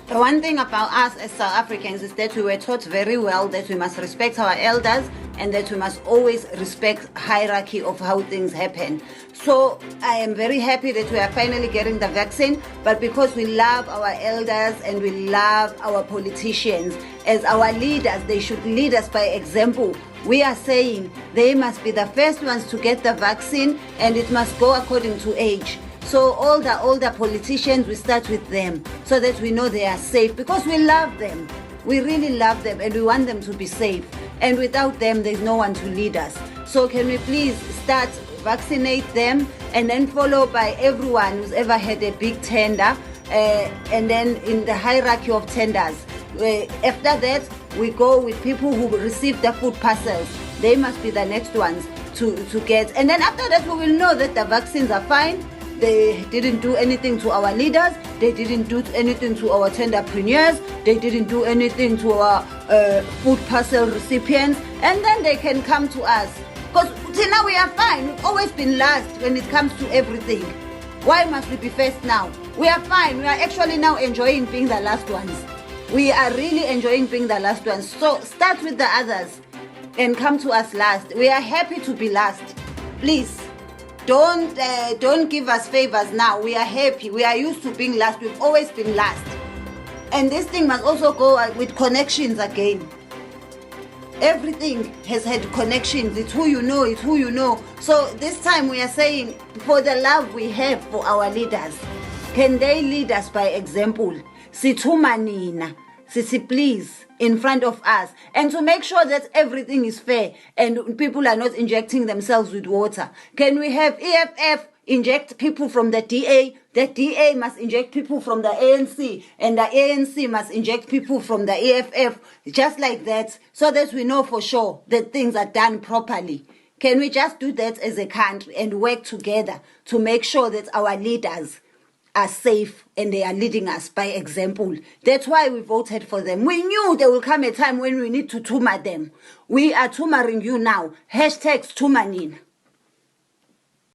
One thing about us as South Africans is that we were taught very well that we must respect our elders and that we must always respect hierarchy of how things happen. So I am very happy that we are finally getting the vaccine, but because we love our elders and we love our politicians as our leaders, they should lead us by example. We are saying they must be the first ones to get the vaccine and it must go according to age. So all the older politicians, we start with them so that we know they are safe because we love them. We really love them and we want them to be safe. And without them, there's no one to lead us. So can we please start vaccinate them and then follow by everyone who's ever had a big tender and then in the hierarchy of tenders. After that, we go with people who receive the food parcels. They must be the next ones to get. And then after that, we will know that the vaccines are fine. They didn't do anything to our leaders. They didn't do anything to our tenderpreneurs. They didn't do anything to our food parcel recipients. And then they can come to us. Because till now we are fine. We've always been last when it comes to everything. Why must we be first now? We are fine. We are actually now enjoying being the last ones. We are really enjoying being the last ones. So start with the others and come to us last. We are happy to be last. Please. Don't give us favors now. We are happy. We are used to being last. We've always been last. And this thing must also go with connections again. Everything has had connections. It's who you know. It's who you know. So this time we are saying, for the love we have for our leaders, can they lead us by example? Situmanina. Sisi, please, in front of us, and to make sure that everything is fair and people are not injecting themselves with water. Can we have EFF inject people from the DA? The DA must inject people from the ANC, and the ANC must inject people from the EFF, just like that, so that we know for sure that things are done properly. Can we just do that as a country and work together to make sure that our leaders are safe and they are leading us by example? That's why we voted for them. We knew there will come a time when we need to tumor them. We are tumoring you now. #tumanina.